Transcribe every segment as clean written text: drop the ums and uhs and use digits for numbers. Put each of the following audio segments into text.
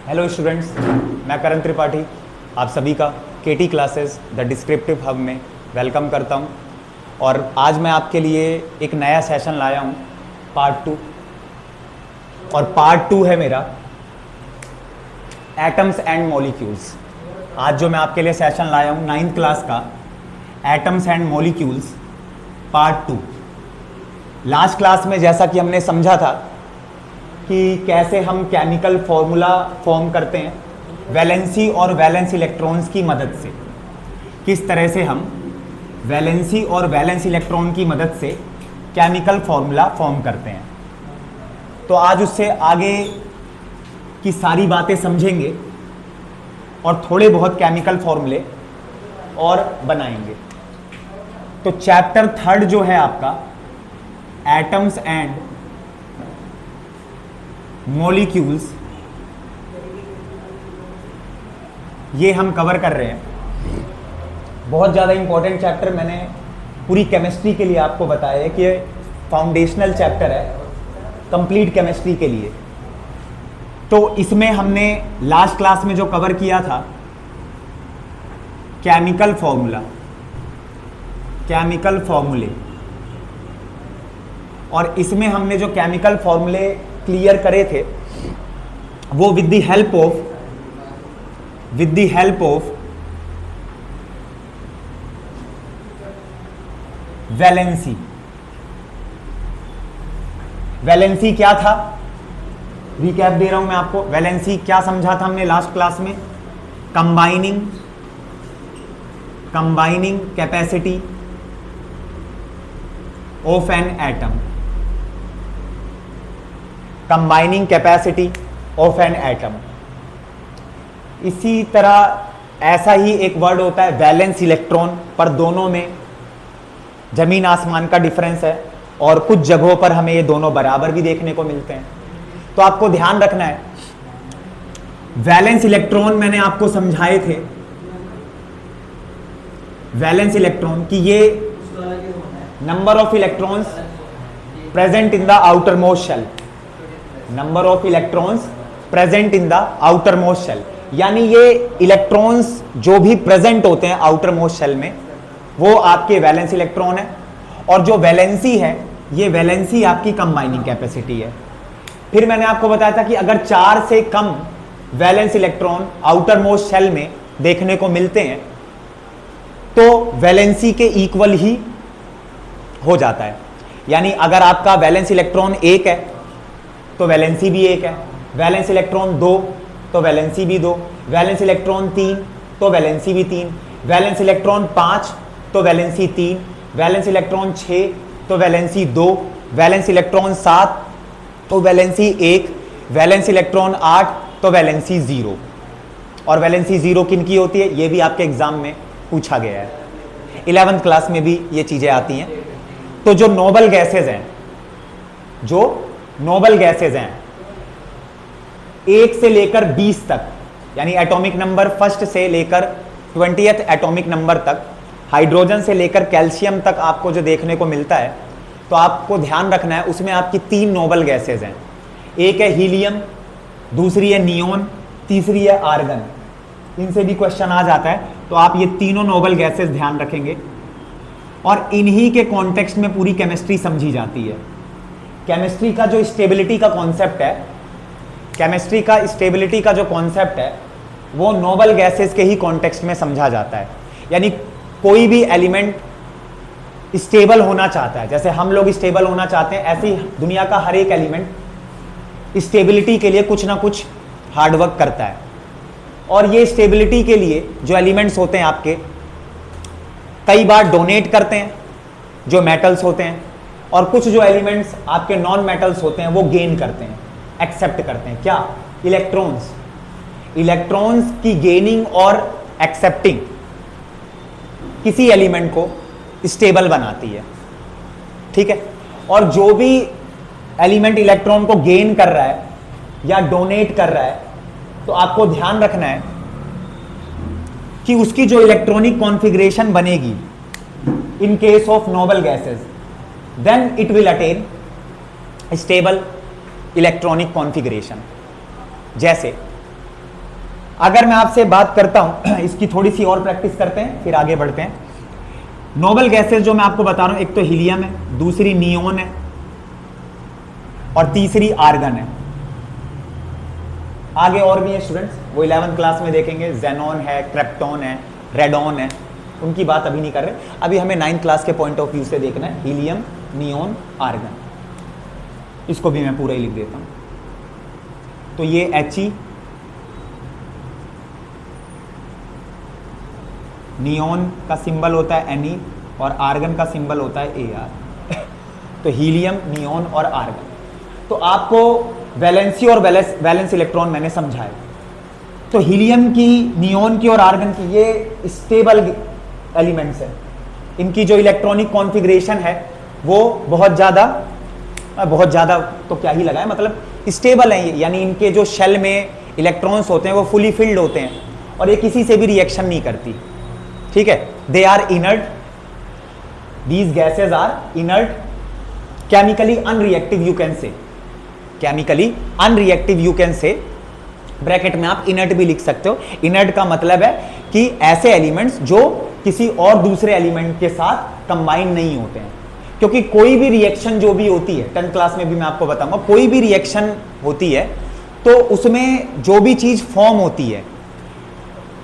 Hello students, मैं करण त्रिपाठी आप सभी का केटी क्लासेस द डिस्क्रिप्टिव हब में वेलकम करता हूं। और आज मैं आपके लिए एक नया सेशन लाया हूं, पार्ट 2। और पार्ट 2 है मेरा एटम्स एंड मॉलिक्यूल्स। आज जो मैं आपके लिए सेशन लाया हूं 9th क्लास का atoms and molecules part 2। Last class में जैसा कि हमने समझा था कि कैसे हम केमिकल फॉर्मूला फॉर्म करते हैं वैलेंसी और वैलेंस इलेक्ट्रॉन्स की मदद से, किस तरह से हम वैलेंसी और वैलेंस इलेक्ट्रॉन की मदद से केमिकल फॉर्मूला फॉर्म करते हैं। तो आज उससे आगे की सारी बातें समझेंगे और थोड़े बहुत केमिकल फॉर्मूले और बनाएंगे। तो चैप्टर 3 जो है आपका एटम्स एंड मॉलिक्यूल्स, ये हम कवर कर रहे हैं। बहुत ज़्यादा इंपॉर्टेंट चैप्टर, मैंने पूरी केमिस्ट्री के लिए आपको बताया है कि ये फाउंडेशनल चैप्टर है कंप्लीट केमिस्ट्री के लिए। तो इसमें हमने लास्ट क्लास में जो कवर किया था केमिकल फॉर्मूले, और इसमें हमने जो केमिकल फॉर्मूले क्लियर करे थे वो with the help of valency क्या था, रिकैप दे रहा हूं मैं आपको। वैलेंसी क्या समझा था हमने लास्ट क्लास में? Combining capacity of an atom, combining capacity of an atom. इसी तरह ऐसा ही एक वर्ड होता है वैलेंस इलेक्ट्रॉन, पर दोनों में जमीन आसमान का डिफरेंस है और कुछ जगहों पर हमें ये दोनों बराबर भी देखने को मिलते हैं। तो आपको ध्यान रखना है, वैलेंस इलेक्ट्रॉन मैंने आपको समझाए थे, वैलेंस इलेक्ट्रॉन की ये number of electrons present in the outermost shell, number of electrons present in the outermost shell, यानी ये इलेक्ट्रॉन्स जो भी प्रेजेंट होते हैं आउटर मोस्ट शेल में वो आपके वैलेंस इलेक्ट्रॉन है। और जो वैलेंसी है, ये वैलेंसी आपकी कंबाइनिंग कैपेसिटी है। फिर मैंने आपको बताया था कि अगर 4 से कम valence electron outermost shell में देखने को मिलते हैं तो वैलेंसी के इक्वल ही हो जाता है। यानी अगर आपका वैलेंस इलेक्ट्रॉन 1 है तो वैलेंसी भी 1 है, वैलेंस इलेक्ट्रॉन 2 तो वैलेंसी भी 2, वैलेंस इलेक्ट्रॉन 3 तो वैलेंसी भी 3, वैलेंस इलेक्ट्रॉन 5 तो वैलेंसी 3, वैलेंस इलेक्ट्रॉन 6 तो वैलेंसी 2, वैलेंस इलेक्ट्रॉन 7 तो वैलेंसी 1, वैलेंस इलेक्ट्रॉन 8 तो वैलेंसी 0। और वैलेंसी 0 किन की होती है ये भी आपके एग्जाम में पूछा गया है, 11th क्लास में भी ये चीजें आती हैं। तो जो नोबल गैसेज हैं 1 से लेकर 20 तक, यानी एटॉमिक नंबर फर्स्ट से लेकर 20th एटॉमिक नंबर तक, हाइड्रोजन से लेकर कैल्शियम तक आपको जो देखने को मिलता है, तो आपको ध्यान रखना है उसमें आपकी 3 नोबल गैसेज हैं। एक है हीलियम, दूसरी है नियोन, तीसरी है आर्गन। इनसे भी क्वेश्चन आ जाता है, तो आप ये तीनों नोबल गैसेज ध्यान रखेंगे और इन्हीं के कॉन्टेक्स्ट में पूरी केमिस्ट्री समझी जाती है। केमिस्ट्री का जो स्टेबिलिटी का कॉन्सेप्ट है, वो नोबल गैसेस के ही कॉन्टेक्स्ट में समझा जाता है। यानी कोई भी एलिमेंट स्टेबल होना चाहता है, जैसे हम लोग स्टेबल होना चाहते हैं, ऐसे ही दुनिया का हर एक एलिमेंट स्टेबिलिटी के लिए कुछ ना कुछ हार्डवर्क करता है। और ये स्टेबिलिटी के लिए जो एलिमेंट्स होते हैं आपके, कई बार डोनेट करते हैं जो मेटल्स होते हैं, और कुछ जो एलिमेंट्स आपके नॉन मेटल्स होते हैं वो गेन करते हैं, एक्सेप्ट करते हैं। क्या? इलेक्ट्रॉन्स की गेनिंग और एक्सेप्टिंग किसी एलिमेंट को स्टेबल बनाती है, ठीक है। और जो भी एलिमेंट इलेक्ट्रॉन को गेन कर रहा है या डोनेट कर रहा है, तो आपको ध्यान रखना है कि उसकी जो इलेक्ट्रॉनिक कॉन्फ़िगरेशन बनेगी in case of noble gases, then it will attain stable electronic configuration। जैसे अगर मैं आपसे बात करता हूं, इसकी थोड़ी सी और प्रैक्टिस करते हैं फिर आगे बढ़ते हैं। नोबल गैसेस जो मैं आपको बता रहा हूं, एक तो हीलियम है, दूसरी नियोन है और तीसरी आर्गन है। आगे और भी है स्टूडेंट्स, वो 11th क्लास में देखेंगे, जेनॉन है, क्रिप्टॉन है, रेडॉन है, उनकी बात अभी नहीं कर रहे। अभी हमें 9th क्लास के पॉइंट ऑफ व्यू से देखना है हीलियम, नियोन, आर्गन। इसको भी मैं पूरा ही लिख देता हूं। तो ये He, नियोन का सिंबल होता है Ne और आर्गन का सिंबल होता है Ar। तो हीलियम, नियोन और आर्गन। तो आपको वैलेंसी और वैलेंस इलेक्ट्रॉन मैंने समझाया। तो हीलियम की, नियोन की और आर्गन की ये स्टेबल एलिमेंट्स हैं। इनकी जो इलेक्ट्रॉनिक कॉन्फ़िगरेशन है वो बहुत ज़्यादा तो क्या ही लगाए, मतलब स्टेबल है ये, यानी इनके जो शेल में इलेक्ट्रॉन्स होते हैं वो फुली फिल्ड होते हैं और ये किसी से भी रिएक्शन नहीं करती। ठीक है, they are inert, these gases are inert, chemically unreactive you can say, chemically unreactive you can say, bracket में आप इनर्ट भी लिख सकते हो। इनर्ट का मतलब है कि ऐसे एलिमेंट्स जो किसी और दूसरे एलिमेंट के साथ कंबाइन नहीं होते हैं। क्योंकि कोई भी रिएक्शन जो भी होती है, 10th क्लास में भी मैं आपको बताऊंगा, कोई भी रिएक्शन होती है तो उसमें जो भी चीज फॉर्म होती है,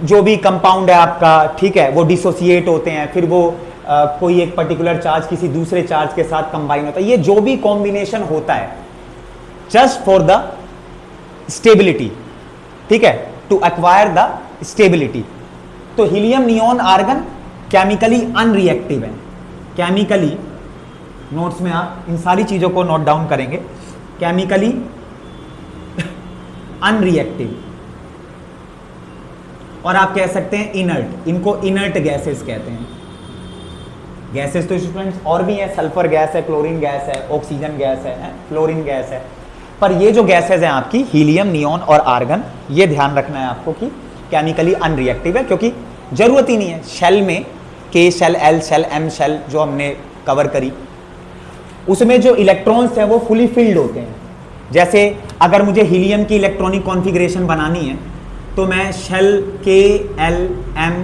जो भी कंपाउंड है आपका, ठीक है, वो डिसोसिएट होते हैं, फिर वो कोई एक पर्टिकुलर चार्ज किसी दूसरे चार्ज के साथ कंबाइन होता है। ये जो भी कॉम्बिनेशन होता है जस्ट फॉर द स्टेबिलिटी, ठीक है, टू एक्वायर द स्टेबिलिटी। तो helium, neon, argon chemically unreactive है। केमिकली, नोट्स में आप इन सारी चीजों को नोट डाउन करेंगे, केमिकली अनरिएक्टिव, और आप कह सकते हैं इनर्ट। इनको इनर्ट गैसेस कहते हैं। गैसेस तो स्टूडेंट्स और भी हैं, सल्फर गैस है, क्लोरीन गैस है, ऑक्सीजन गैस है, फ्लोरीन गैस है, पर ये जो गैसेज हैं आपकी हीलियम, नियोन और आर्गन, ये ध्यान रखना है आपको कि केमिकली अनरिएक्टिव है, क्योंकि जरूरत ही नहीं है। शेल में K shell, L shell, M shell जो हमने कवर करी, उसमें जो इलेक्ट्रॉन्स हैं वो फुली फिल्ड होते हैं। जैसे अगर मुझे हीलियम की इलेक्ट्रॉनिक कॉन्फ़िगरेशन बनानी है तो मैं शेल के, एल, एम,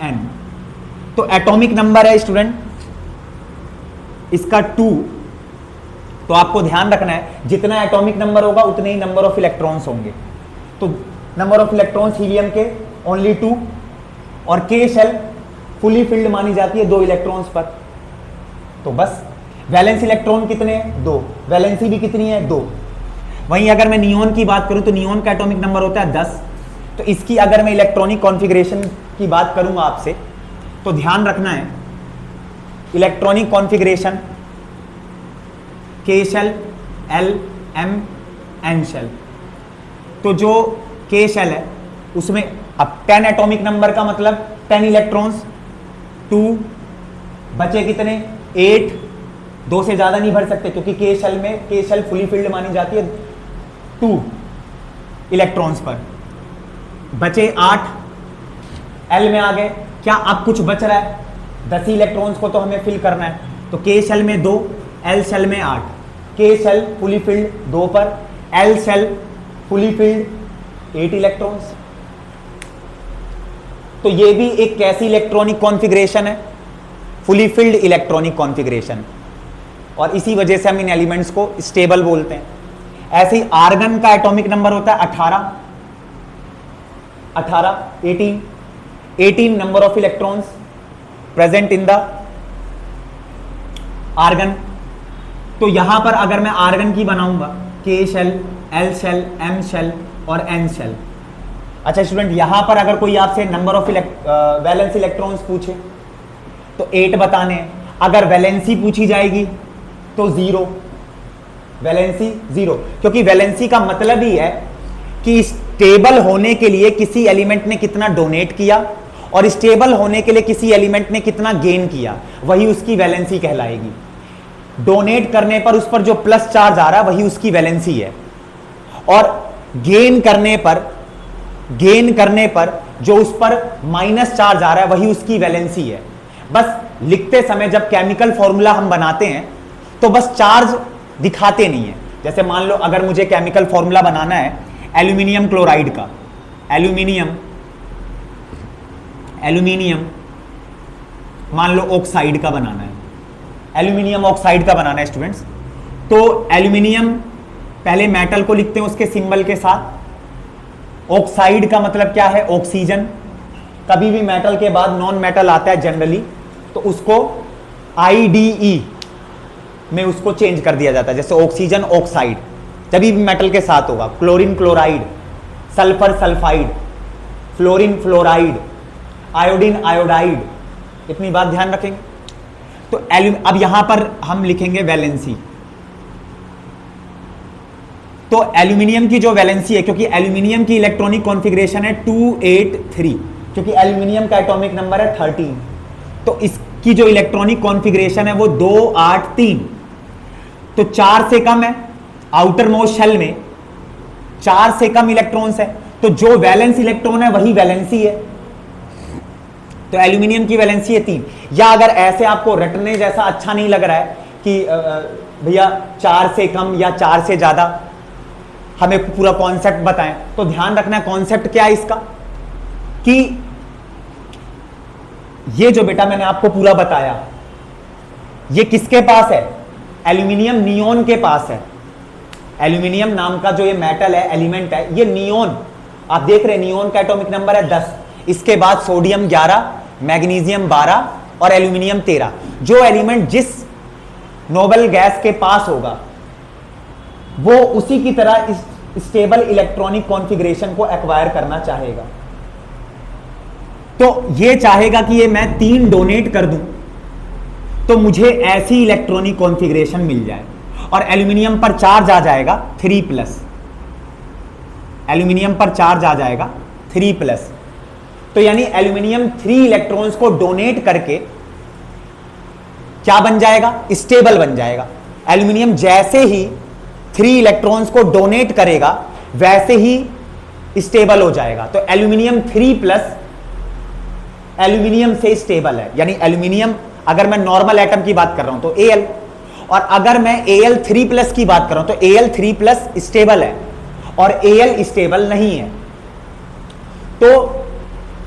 एन, तो एटॉमिक नंबर है स्टूडेंट इसका 2। तो आपको ध्यान रखना है जितना एटॉमिक नंबर होगा उतने ही नंबर ऑफ इलेक्ट्रॉन्स होंगे। तो नंबर ऑफ इलेक्ट्रॉन्स हीलियम के ओनली 2, और के शेल फुली फिल्ड मानी जाती है 2 इलेक्ट्रॉन्स पर। तो बस वैलेंस इलेक्ट्रॉन कितने हैं? 2। वैलेंसी भी कितनी है? 2। वहीं अगर मैं नियोन की बात करूं तो नियोन का एटॉमिक नंबर होता है 10। तो इसकी अगर मैं इलेक्ट्रॉनिक कॉन्फ़िगरेशन की बात करूंगा आपसे तो ध्यान रखना है electronic configuration K shell, L, M, N shell. तो जो के शेल है उसमें अब 10 एटॉमिक नंबर का मतलब 10 इलेक्ट्रॉन्स, 2 बचे कितने? 8। 2 से ज्यादा नहीं भर सकते क्योंकि के शेल फुली फिल्ड मानी जाती है 2 इलेक्ट्रॉन्स पर। बचे 8, एल में आ गए। क्या अब कुछ बच रहा है? 10 इलेक्ट्रॉन्स को तो हमें फिल करना है, तो के शेल में 2, एल शेल में 8। के शेल फुली फिल्ड 2 पर, L shell fully filled 8 electrons. तो ये भी एक कैसी इलेक्ट्रॉनिक कॉन्फ़िगरेशन है? फुली फिल्ड इलेक्ट्रॉनिक कॉन्फ़िगरेशन, और इसी वजह से हम इन एलिमेंट्स को स्टेबल बोलते हैं। ऐसे ही आर्गन का एटॉमिक नंबर होता है 18 number of electrons present in the argon. तो यहां पर अगर मैं आर्गन की बनाऊंगा K shell, L shell, M shell और एन शेल। अच्छा स्टूडेंट, यहां पर अगर कोई आपसे नंबर ऑफ वैलेंस इलेक्ट्रॉन्स पूछे तो 8 बताने हैं। अगर वैलेंसी पूछी जाएगी तो 0, वैलेंसी 0, क्योंकि वैलेंसी का मतलब ही है कि स्टेबल होने के लिए किसी एलिमेंट ने कितना डोनेट किया और स्टेबल होने के लिए किसी एलिमेंट ने कितना गेन किया, वही उसकी वैलेंसी कहलाएगी। डोनेट करने पर उस पर जो प्लस चार्ज आ रहा है वही उसकी वैलेंसी है, और गेन करने पर जो उस पर माइनस चार्ज आ रहा है वही उसकी वैलेंसी है। बस लिखते समय जब केमिकल फॉर्मूला हम बनाते हैं तो बस चार्ज दिखाते नहीं है। जैसे मान लो अगर मुझे केमिकल फॉर्मूला बनाना है एल्यूमिनियम क्लोराइड का, एल्यूमिनियम, एल्यूमिनियम मान लो ऑक्साइड का बनाना है, एल्यूमिनियम ऑक्साइड का बनाना है स्टूडेंट्स, तो एल्यूमिनियम पहले मेटल को लिखते हैं उसके सिंबल के साथ। ऑक्साइड का मतलब क्या है? ऑक्सीजन। कभी भी मेटल के बाद नॉन मेटल आता है जनरली, तो उसको IDE में उसको चेंज कर दिया जाता है, जैसे ऑक्सीजन ऑक्साइड जब भी मेटल के साथ होगा। Chlorine chloride, sulphur sulphide, fluorine fluoride, iodine iodide, इतनी बात ध्यान रखेंगे। तो अब यहां पर हम लिखेंगे वैलेंसी। तो एल्यूमिनियम की जो वैलेंसी है, क्योंकि एल्यूमिनियम की इलेक्ट्रॉनिक कॉन्फ़िगरेशन है 283, क्योंकि एल्यूमिनियम का एटॉमिक नंबर है 13, तो इसकी जो इलेक्ट्रॉनिक कॉन्फ़िगरेशन है वो 283। तो 4 से कम है, आउटर मोस्ट शेल में 4 से कम इलेक्ट्रॉन्स है, तो जो वैलेंस इलेक्ट्रॉन है वही वैलेंसी है। तो एल्यूमिनियम की वैलेंसी है 3। या अगर ऐसे आपको रटने जैसा अच्छा नहीं लग रहा है कि भैया 4 से कम या 4 से ज्यादा, हमें पूरा कॉन्सेप्ट बताएं, तो ध्यान रखना है कॉन्सेप्ट क्या है इसका, कि ये जो बेटा मैंने आपको पूरा बताया, ये किसके पास है? एल्यूमिनियम नियोन के पास है। एल्यूमिनियम नाम का जो ये मेटल है, एलिमेंट है, ये नियोन, आप देख रहे हैं नियोन का एटॉमिक नंबर है 10, इसके बाद सोडियम 11, मैग्नीशियम 12 और एल्यूमिनियम 13। जो एलिमेंट जिस नोबल गैस के पास होगा वो उसी की तरह इस स्टेबल इलेक्ट्रॉनिक कॉन्फ़िगरेशन को एक्वायर करना चाहेगा। तो ये चाहेगा कि ये मैं 3 डोनेट कर दूं तो मुझे ऐसी इलेक्ट्रॉनिक कॉन्फ़िगरेशन मिल जाए, और एल्यूमिनियम पर चार्ज आ जाएगा 3+, एल्यूमिनियम पर चार्ज आ जाएगा 3+। तो यानी एल्यूमिनियम 3 इलेक्ट्रॉन्स को डोनेट करके क्या बन जाएगा? स्टेबल बन जाएगा। एल्यूमिनियम जैसे ही 3 इलेक्ट्रॉन्स को डोनेट करेगा वैसे ही स्टेबल हो जाएगा। तो एल्यूमिनियम 3+ एल्यूमिनियम से स्टेबल है, यानी एल्यूमिनियम, अगर मैं नॉर्मल एटम की बात कर रहा हूं तो Al, और अगर मैं Al3+ की बात कर रहा हूं तो Al3+ स्टेबल है और Al स्टेबल नहीं है। तो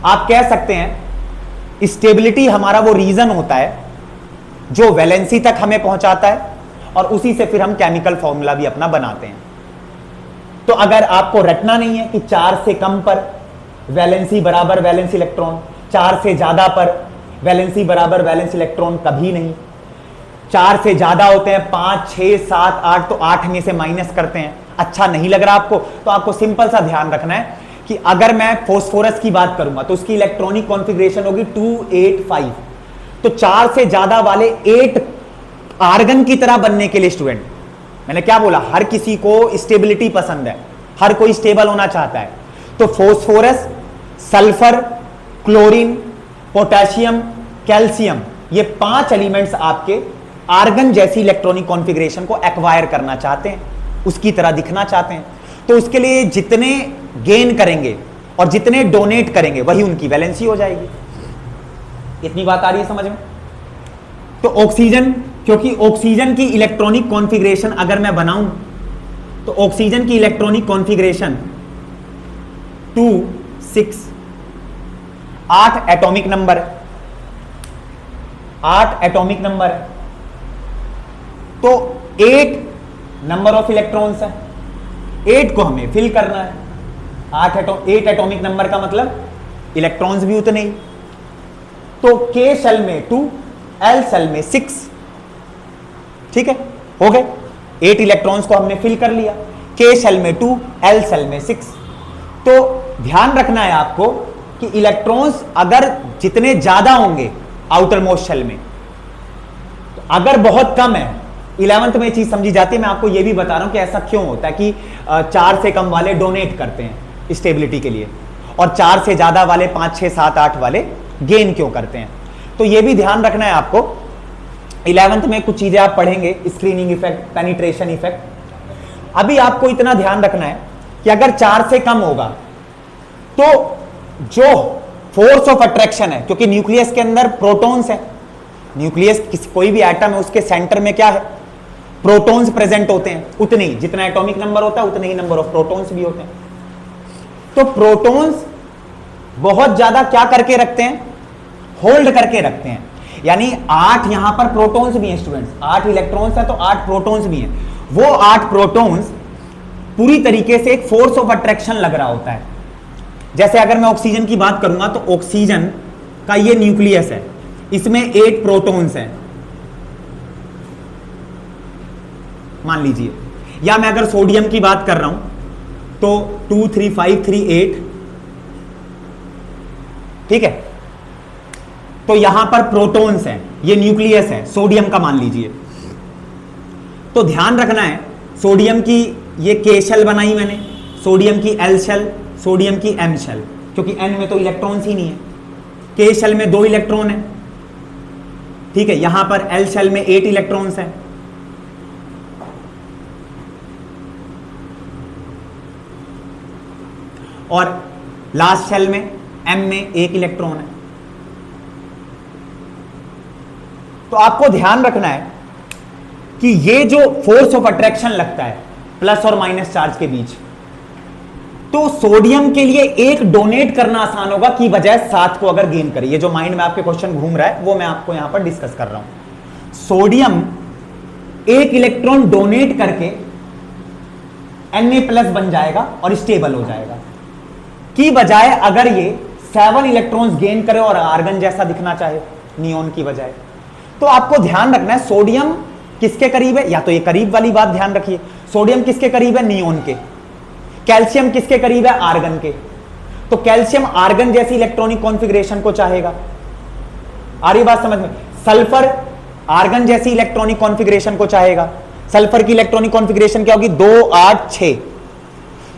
आप कह सकते हैं स्टेबिलिटी हमारा वो रीजन होता है जो वैलेंसी तक हमें पहुंचाता है, और उसी से फिर हम केमिकल फॉर्मूला भी अपना बनाते हैं। तो अगर आपको रटना नहीं है कि 4 से कम पर वैलेंसी बराबर वैलेंस इलेक्ट्रॉन, 4 से ज्यादा पर वैलेंसी बराबर वैलेंस इलेक्ट्रॉन, कभी नहीं। 4 से ज्यादा होते हैं 5, 6, 7, 8, तो 8 में से माइनस करते हैं। अच्छा नहीं लग रहा आपको, तो आपको सिंपल सा ध्यान रखना है कि अगर मैं फास्फोरस की बात करूंगा तो उसकी इलेक्ट्रॉनिक कॉन्फ़िगरेशन होगी 285। तो 4 से ज्यादा वाले 8 आर्गन की तरह बनने के लिए स्टूडेंट, मैंने क्या बोला, हर किसी को स्टेबिलिटी पसंद है, हर कोई स्टेबल होना चाहता है। तो phosphorus, sulphur, chlorine, potassium, calcium, ये 5 एलिमेंट्स आपके आर्गन जैसी इलेक्ट्रॉनिक कॉन्फ़िगरेशन को एक्वायर करना चाहते हैं, उसकी तरह दिखना चाहते हैं। तो उसके लिए जितने गेन करेंगे और जितने डोनेट करेंगे वही उनकी वैलेंसी हो जाएगी। इतनी बात आ रही है समझ में? तो ऑक्सीजन, क्योंकि ऑक्सीजन की इलेक्ट्रॉनिक कॉन्फ़िगरेशन अगर मैं बनाऊं तो ऑक्सीजन की इलेक्ट्रॉनिक कॉन्फ़िगरेशन 2, 6, 8 एटॉमिक नंबर है, 8 एटॉमिक नंबर है, तो 8 नंबर ऑफ इलेक्ट्रॉन्स है, 8 को हमें फिल करना है। 8 एटॉमिक नंबर का मतलब इलेक्ट्रॉन्स भी उतने ही। तो K शेल में 2, L शेल में 6, ठीक है, हो गए। 8 इलेक्ट्रॉन्स को हमने फिल कर लिया, K शेल में 2, L शेल में 6। तो ध्यान रखना है आपको कि इलेक्ट्रॉन्स अगर जितने ज्यादा होंगे आउटर मोस्ट शेल में, तो अगर बहुत कम है, 11th में चीज समझी जाती है। मैं आपको यह भी बता रहा हूं कि ऐसा क्यों होता है कि 4 से कम वाले डोनेट करते हैं स्टेबिलिटी के लिए, और 4 से ज्यादा वाले 5, 6, 7, 8 वाले गेन क्यों करते हैं। तो यह भी ध्यान रखना है आपको। 11th में कुछ चीजें आप पढ़ेंगे, स्क्रीनिंग इफेक्ट, पेनिट्रेशन इफेक्ट। अभी आपको इतना ध्यान रखना है कि अगर 4 से कम होगा तो जो फोर्स ऑफ अट्रैक्शन है, क्योंकि न्यूक्लियस के अंदर प्रोटॉन्स है, न्यूक्लियस कोई भी एटम है उसके सेंटर में क्या है, प्रोटॉन्स प्रेजेंट होते हैं। उतने ही जितना एटॉमिक नंबर होता है उतने ही नंबर ऑफ प्रोटॉन्स भी होते हैं। तो प्रोटॉन्स बहुत ज्यादा क्या करके रखते हैं, होल्ड करके रखते हैं। यानी 8 यहां पर प्रोटॉन्स भी हैं स्टूडेंट्स, 8 इलेक्ट्रॉन्स है तो 8 प्रोटॉन्स भी हैं। वो 8 प्रोटॉन्स पूरी तरीके से एक फोर्स ऑफ अट्रैक्शन लग रहा होता है। जैसे अगर मैं ऑक्सीजन की बात करूंगा तो ऑक्सीजन का ये न्यूक्लियस है, इसमें 8 प्रोटॉन्स हैं मान लीजिए, या मैं अगर सोडियम की बात कर रहा हूं तो 2 3 5 3 8, ठीक है। तो यहां पर प्रोटॉन्स हैं, ये न्यूक्लियस है सोडियम का मान लीजिए। तो ध्यान रखना है, सोडियम की ये के शेल बनाई मैंने, सोडियम की एल शेल, सोडियम की एम शेल, क्योंकि एन में तो इलेक्ट्रॉन्स ही नहीं है। के शेल में 2 इलेक्ट्रॉन है, ठीक है। यहां पर एल शेल में 8 इलेक्ट्रॉन्स हैं। और लास्ट शेल में एम में 1 इलेक्ट्रॉन है। तो आपको ध्यान रखना है कि ये जो फोर्स ऑफ अट्रैक्शन लगता है प्लस और माइनस चार्ज के बीच, तो सोडियम के लिए 1 डोनेट करना आसान होगा की बजाय 7 को अगर गेन करे। ये जो माइंड में आपके क्वेश्चन घूम रहा है वो मैं आपको यहां पर डिस्कस कर रहा हूं। सोडियम 1 इलेक्ट्रॉन डोनेट करके Na+ बन जाएगा और स्टेबल हो जाएगा, की बजाय अगर ये 7 इलेक्ट्रॉन्स गेन करे और आर्गन जैसा दिखना चाहे नियोन की बजाय। तो आपको ध्यान रखना है सोडियम किसके करीब है, या तो ये करीब वाली बात ध्यान रखिए, सोडियम किसके करीब है, नियोन के। कैल्शियम किसके करीब है, आर्गन के। तो कैल्शियम आर्गन जैसी इलेक्ट्रॉनिक कॉन्फ़िगरेशन को चाहेगा। आ रही बात समझ में। सल्फर आर्गन जैसी इलेक्ट्रॉनिक कॉन्फ़िगरेशन को चाहेगा। सल्फर की इलेक्ट्रॉनिक कॉन्फ़िगरेशन क्या होगी, 2 8 6।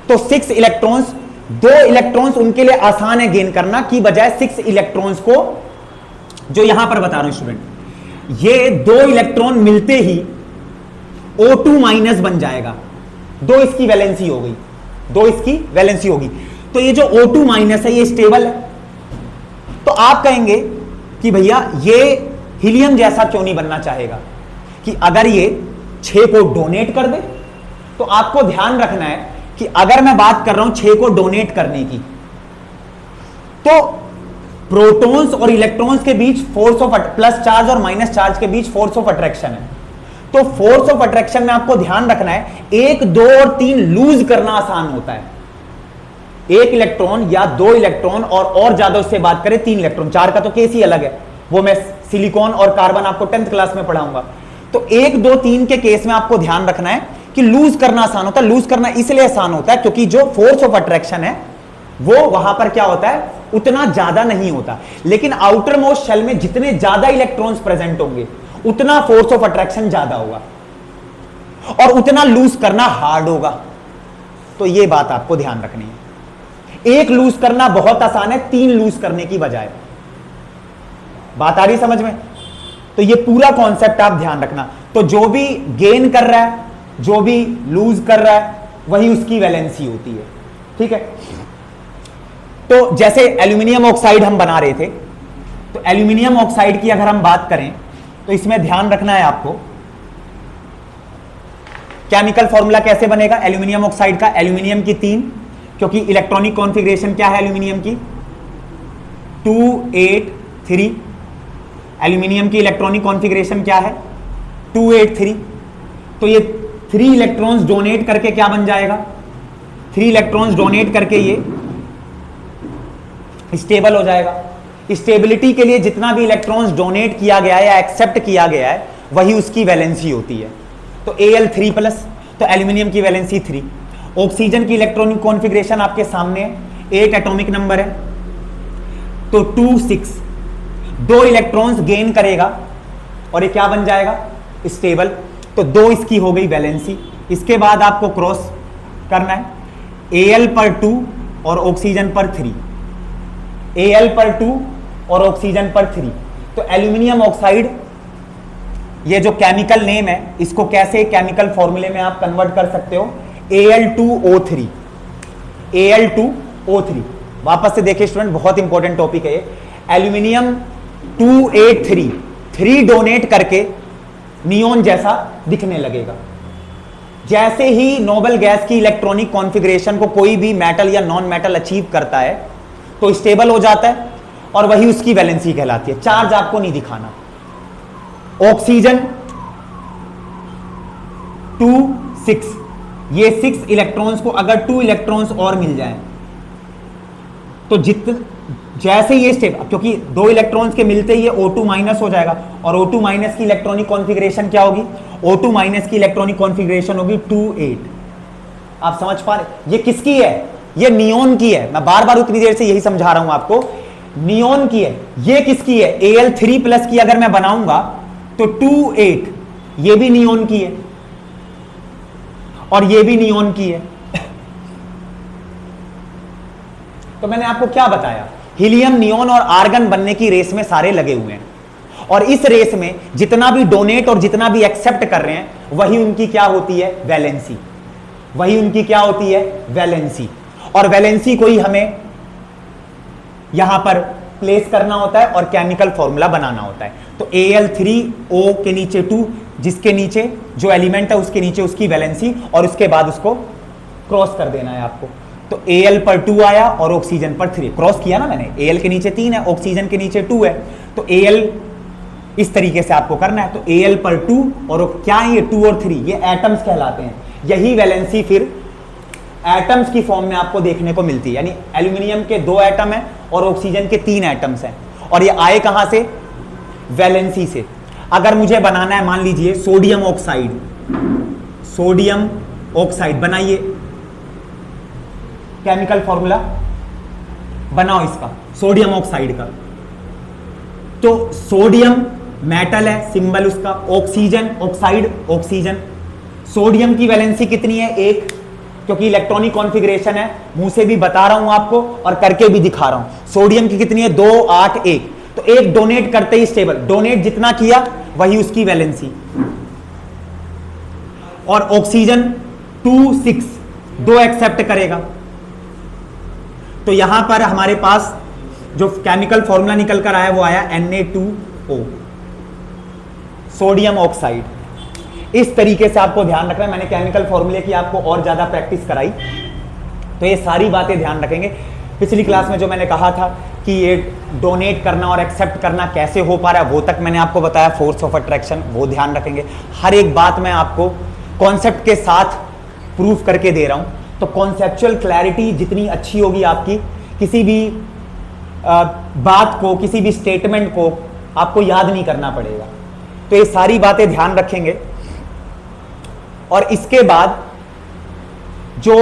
तो 6 इलेक्ट्रॉन्स, 2 इलेक्ट्रॉन्स उनके लिए आसान है गेन करना की बजाय 6 इलेक्ट्रॉन्स को, जो यहां पर बता रहा हूं स्टूडेंट, ये 2 इलेक्ट्रॉन मिलते ही O2- बन जाएगा। 2 इसकी वैलेंसी हो गई, 2 इसकी वैलेंसी होगी। तो ये जो O2- है ये स्टेबल है। तो आप कहेंगे कि भैया ये हीलियम जैसा क्यों नहीं बनना चाहेगा, कि अगर ये 6 को डोनेट कर दे। तो आपको ध्यान रखना है कि अगर मैं बात कर रहा हूं 6 को डोनेट करने की, तो प्रोटॉन्स और इलेक्ट्रॉन्स के बीच फोर्स ऑफ प्लस चार्ज और माइनस चार्ज के बीच फोर्स ऑफ अट्रैक्शन है। तो फोर्स ऑफ अट्रैक्शन में आपको ध्यान रखना है 1 2 और 3 लूज करना आसान होता है। 1 इलेक्ट्रॉन या 2 इलेक्ट्रॉन और ज्यादा उससे बात करें 3 इलेक्ट्रॉन, 4 का तो केस ही अलग है, वो मैं सिलिकॉन और कार्बन आपको 10th क्लास में पढ़ाऊंगा। तो 1 2 3 के केस में आपको ध्यान रखना है कि लूज करना आसान होता है। लूज करना इसलिए आसान होता है क्योंकि जो फोर्स ऑफ अट्रैक्शन है वो वहां पर क्या होता है, उतना ज्यादा नहीं होता। लेकिन आउटर मोस्ट शेल में जितने ज्यादा इलेक्ट्रॉन्स प्रेजेंट होंगे उतना फोर्स ऑफ अट्रैक्शन ज्यादा होगा और उतना लूज करना हार्ड होगा। तो यह बात आपको ध्यान रखनी है। 1 लूज करना बहुत आसान है 3 लूज करने की बजाय। बात आ रही समझ में। तो ये पूरा कॉन्सेप्ट आप ध्यान रखना। तो जो भी गेन कर रहा है, जो भी लूज कर रहा है, वही उसकी वैलेंसी होती है, ठीक है। तो जैसे एल्यूमिनियम ऑक्साइड हम बना रहे थे, तो एल्यूमिनियम ऑक्साइड की अगर हम बात करें तो इसमें ध्यान रखना है आपको केमिकल फॉर्मूला कैसे बनेगा एल्यूमिनियम ऑक्साइड का। एल्यूमिनियम की 3, क्योंकि इलेक्ट्रॉनिक कॉन्फ़िगरेशन क्या है एल्यूमिनियम की, 2 8 3। एल्यूमिनियम की इलेक्ट्रॉनिक कॉन्फ़िगरेशन क्या है, 2 8 3। तो ये 3 इलेक्ट्रॉन्स डोनेट करके क्या बन जाएगा, 3 इलेक्ट्रॉन्स डोनेट करके ये स्टेबल हो जाएगा। स्टेबिलिटी के लिए जितना भी इलेक्ट्रॉन्स डोनेट किया गया है या एक्सेप्ट किया गया है वही उसकी वैलेंसी होती है। तो Al3+, तो एल्यूमिनियम की वैलेंसी 3। ऑक्सीजन की इलेक्ट्रॉनिक कॉन्फ़िगरेशन आपके सामने है, 8 एटॉमिक नंबर है, तो 2 6। 2 इलेक्ट्रॉन्स गेन करेगा और ये क्या बन जाएगा, स्टेबल। तो 2 इसकी हो गई वैलेंसी। इसके बाद आपको क्रॉस करना है, Al पर 2 और ऑक्सीजन पर 3, Al पर 2 और ऑक्सीजन पर 3। तो एल्यूमिनियम ऑक्साइड, ये जो केमिकल नेम है, इसको कैसे केमिकल फॉर्मूले में आप कन्वर्ट कर सकते हो, Al2O3। Al2O3 वापस से देखिए स्टूडेंट, बहुत इंपॉर्टेंट टॉपिक है ये। एल्यूमिनियम 283, 3 डोनेट करके नियोन जैसा दिखने लगेगा। जैसे ही नोबल गैस की इलेक्ट्रॉनिक कॉन्फ़िगरेशन को कोई भी मेटल या नॉन मेटल अचीव करता है तो स्टेबल हो जाता है और वही उसकी वैलेंसी कहलाती है। चार्ज आपको नहीं दिखाना। ऑक्सीजन 2 6, ये 6 इलेक्ट्रॉन्स को अगर 2 इलेक्ट्रॉन्स और मिल जाएं तो जैसे ये स्टेप, क्योंकि 2 इलेक्ट्रॉन्स के मिलते ही ये O2 माइनस हो जाएगा और O2 माइनस की इलेक्ट्रॉनिक कॉन्फ़िगरेशन क्या होगी? O2 माइनस की इलेक्ट्रॉनिक कॉन्फ़िगरेशन होगी 2 8। आप समझ पा रहे? ये किसकी है? ये नियोन की है। मैं बार बार उतनी देर से यही समझा रहा हूं आपको, नियोन की है। ये किसकी है? Al3 प्लस की अगर मैं बनाऊंगा तो 2 8, ये भी नियोन की है और ये भी नियोन की है। तो मैंने आपको क्या बताया? हीलियम, नियोन और आर्गन बनने की रेस में सारे लगे हुए हैं और इस रेस में जितना भी डोनेट और जितना भी एक्सेप्ट कर रहे हैं वही उनकी क्या होती है? वैलेंसी। वही उनकी क्या होती है? वैलेंसी। और वैलेंसी को ही हमें यहां पर प्लेस करना होता है और केमिकल फॉर्मूला बनाना होता है। तो Al3O के नीचे 2, जिसके नीचे जो एलिमेंट है उसके नीचे उसकी वैलेंसी और उसके बाद उसको क्रॉस कर देना है आपको। तो Al पर 2 आया और ऑक्सीजन पर 3, क्रॉस किया ना मैंने। Al के नीचे 3 है, ऑक्सीजन के नीचे 2 है, तो Al इस तरीके से आपको करना है। तो Al पर 2 और क्या है ये? 2 और 3, ये एटम्स कहलाते हैं। यही वैलेंसी फिर एटम्स की फॉर्म में आपको देखने को मिलती है। यानी एल्यूमिनियम के 2 एटम हैं और ऑक्सीजन के 3 एटम्स हैं और ये आए कहां से? वैलेंसी से। अगर मुझे बनाना है, मान लीजिए सोडियम ऑक्साइड, सोडियम ऑक्साइड बनाइए, केमिकल फॉर्मूला बनाओ इसका, सोडियम ऑक्साइड का। तो सोडियम मेटल है, सिंबल उसका, ऑक्सीजन ऑक्साइड, ऑक्सीजन। सोडियम की वैलेंसी कितनी है? 1, क्योंकि इलेक्ट्रॉनिक कॉन्फ़िगरेशन है, मुंह से भी बता रहा हूं आपको और करके भी दिखा रहा हूं। सोडियम की कितनी है? 2 8 1, तो 1 डोनेट करते ही स्टेबल, डोनेट जितना किया वही उसकी वैलेंसी। और ऑक्सीजन 2 6, 2 एक्सेप्ट करेगा। तो यहां पर हमारे पास जो केमिकल फॉर्मूला निकल कर आया वो आया Na2O, सोडियम ऑक्साइड। इस तरीके से आपको ध्यान रखना है। मैंने केमिकल फॉर्मूले की आपको और ज्यादा प्रैक्टिस कराई, तो ये सारी बातें ध्यान रखेंगे। पिछली क्लास में जो मैंने कहा था कि ये डोनेट करना और एक्सेप्ट करना कैसे हो पा रहा है वो तक मैंने आपको बताया, फोर्स ऑफ अट्रैक्शन, वो ध्यान रखेंगे। हर एक बात मैं आपको कॉन्सेप्ट के साथ प्रूफ करके दे रहा हूं। तो कॉन्सेप्चुअल क्लैरिटी जितनी अच्छी होगी आपकी, किसी भी बात को, किसी भी स्टेटमेंट को आपको याद नहीं करना पड़ेगा। तो ये सारी बातें ध्यान रखेंगे। और इसके बाद जो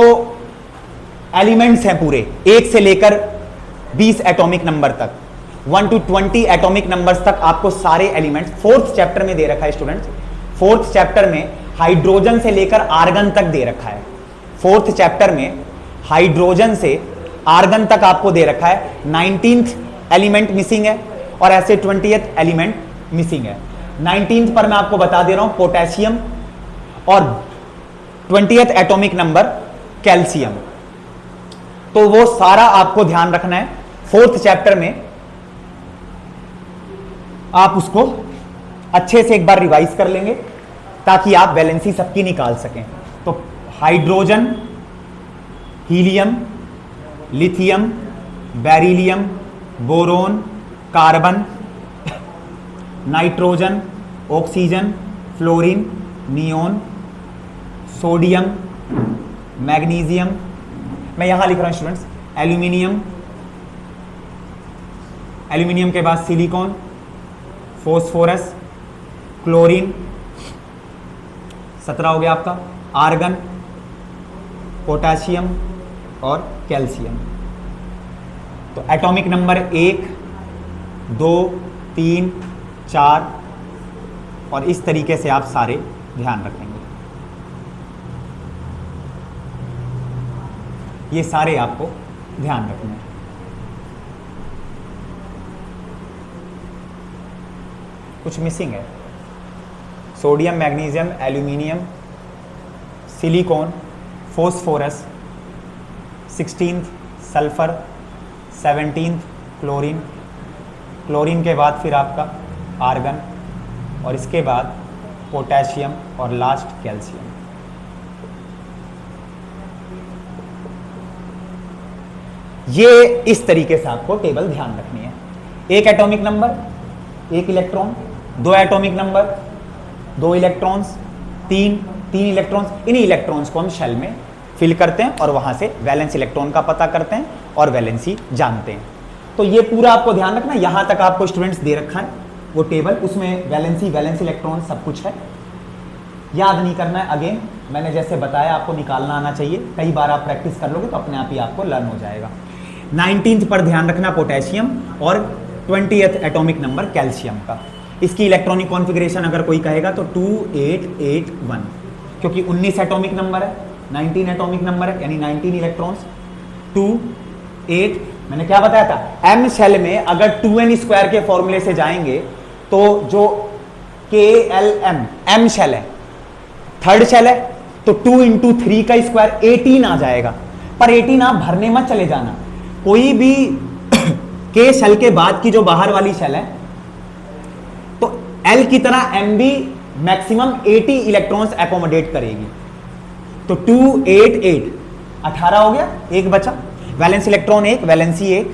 एलिमेंट्स हैं पूरे 1 से लेकर 20 एटॉमिक नंबर तक, 1 to 20 एटॉमिक नंबर्स तक आपको सारे एलिमेंट्स 4th चैप्टर में दे रखा है स्टूडेंट्स। 4th चैप्टर में हाइड्रोजन से लेकर आर्गन तक दे रखा है। 4th चैप्टर में हाइड्रोजन से आर्गन तक आपको दे रखा है। 19th एलिमेंट मिसिंग है और ऐसे 20th एलिमेंट मिसिंग है। 19th पर मैं आपको बता दे रहा हूं पोटेशियम और 20th एटॉमिक नंबर कैल्शियम। तो वो सारा आपको ध्यान रखना है। 4th चैप्टर में आप उसको अच्छे से एक बार रिवाइज कर लेंगे ताकि आप वैलेंसी सबकी निकाल सकें। तो hydrogen, helium, lithium, beryllium, boron, carbon, nitrogen, oxygen, fluorine, neon, sodium, magnesium, मैं यहां लिख रहा हूं स्टूडेंट्स, एल्यूमिनियम, एल्यूमिनियम के बाद सिलिकॉन, फॉस्फोरस, क्लोरीन, 17 हो गया आपका, आर्गन, पोटेशियम और कैल्शियम। तो एटॉमिक नंबर 1 2 3 4 और इस तरीके से आप सारे ध्यान रखेंगे। ये सारे आपको ध्यान रखने हैं। कुछ मिसिंग है? Sodium, magnesium, aluminium, silicon, phosphorus, 16th sulphur, 17th chlorine, chlorine के बाद फिर आपका आर्गन और इसके बाद पोटेशियम और लास्ट कैल्शियम। ये इस तरीके से आपको टेबल ध्यान रखनी है। एक एटॉमिक नंबर, एक इलेक्ट्रॉन, दो एटॉमिक नंबर, दो इलेक्ट्रॉन्स, तीन इलेक्ट्रॉन्स। इन इलेक्ट्रॉन्स को हम शेल में फिल करते हैं और वहां से वैलेंस इलेक्ट्रॉन का पता करते हैं और वैलेंसी जानते हैं। तो ये पूरा आपको ध्यान रखना। यहां तक आपको स्टूडेंट्स दे रखा है वो टेबल, उसमें वैलेंसी, वैलेंस इलेक्ट्रॉन सब कुछ है। याद नहीं करना है, अगेन मैंने जैसे बताया आपको निकालना आना चाहिए। कई बार आप प्रैक्टिस कर लोगे तो अपने आप ही आपको लर्न हो जाएगा। 19th पर ध्यान रखना पोटेशियम और 20th एटॉमिक नंबर कैल्शियम का। इसकी इलेक्ट्रॉनिक कॉन्फ़िगरेशन अगर कोई कहेगा तो 2881, क्योंकि 19 एटॉमिक नंबर है, 19 एटॉमिक नंबर है, यानी 19 इलेक्ट्रॉन्स। 2 8, मैंने क्या बताया था, एम शेल में अगर 2n² के फॉर्मूले से जाएंगे तो जो KLM एम शेल है, थर्ड शेल है, तो 2 × 3 का स्क्वायर 18 आ जाएगा। पर 18 आप भरने मत चले जाना, कोई भी के शेल के बाद की जो बाहर वाली शेल है तो एल की तरह एम भी मैक्सिमम 80 इलेक्ट्रॉन्स एकोमोडेट करेगी। तो 288 18 हो गया, एक बचा, वैलेंस इलेक्ट्रॉन एक, वैलेंसी एक,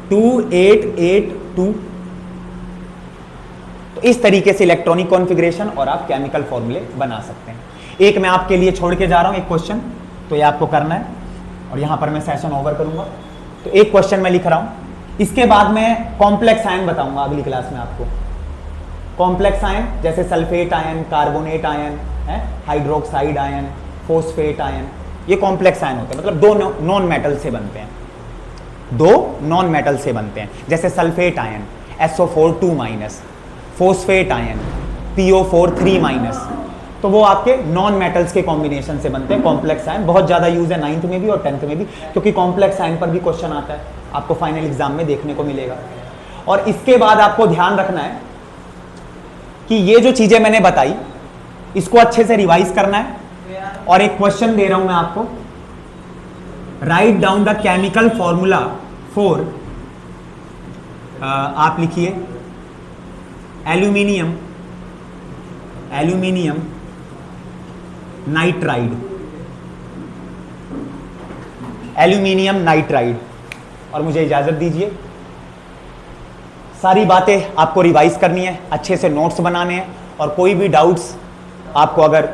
2882। तो इस तरीके से इलेक्ट्रॉनिक कॉन्फ़िगरेशन और आप केमिकल फॉर्मूले बना सकते हैं। एक मैं आपके लिए छोड़ के जा रहा हूं, एक क्वेश्चन, तो ये आपको करना है और यहां पर मैं सेशन ओवर करूंगा। तो एक क्वेश्चन मैं लिख रहा हूं, इसके बाद मैं कॉम्प्लेक्स आयन बताऊंगा अगली क्लास में आपको। कॉम्प्लेक्स आयन जैसे सल्फेट आयन, कार्बोनेट आयन है, हाइड्रोक्साइड आयन, फोस्फेट आयन, ये कॉम्प्लेक्स आयन होते हैं, मतलब दो नॉन मेटल से बनते हैं, दो नॉन मेटल से बनते हैं। जैसे sulphate ion SO4 2-, phosphate ion PO4 3-, तो वो आपके नॉन मेटल्स के कॉम्बिनेशन से बनते हैं। कॉम्प्लेक्स आयन बहुत ज्यादा यूज है 9th में भी और 10th में भी, क्योंकि कॉम्प्लेक्स आयन पर भी क्वेश्चन आता है, आपको फाइनल एग्जाम में देखने को मिलेगा। और इसके बाद आपको ध्यान रखना है कि ये जो चीजें मैंने बताई इसको अच्छे से रिवाइज करना है। और एक क्वेश्चन दे रहा हूं मैं आपको, write down the chemical formula for, आप लिखिए एल्यूमिनियम नाइट्राइड, एल्यूमिनियम नाइट्राइड। और मुझे इजाजत दीजिए, सारी बातें आपको रिवाइज करनी है, अच्छे से नोट्स बनाने हैं, और कोई भी डाउट्स आपको अगर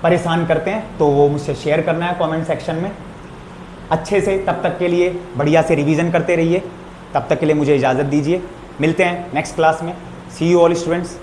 परेशान करते हैं तो वो मुझसे शेयर करना है कमेंट सेक्शन में अच्छे से। तब तक के लिए बढ़िया से रिवीजन करते रहिए, तब तक के लिए मुझे इजाज़त दीजिए, मिलते हैं नेक्स्ट क्लास में। सी यू ऑल स्टूडेंट्स।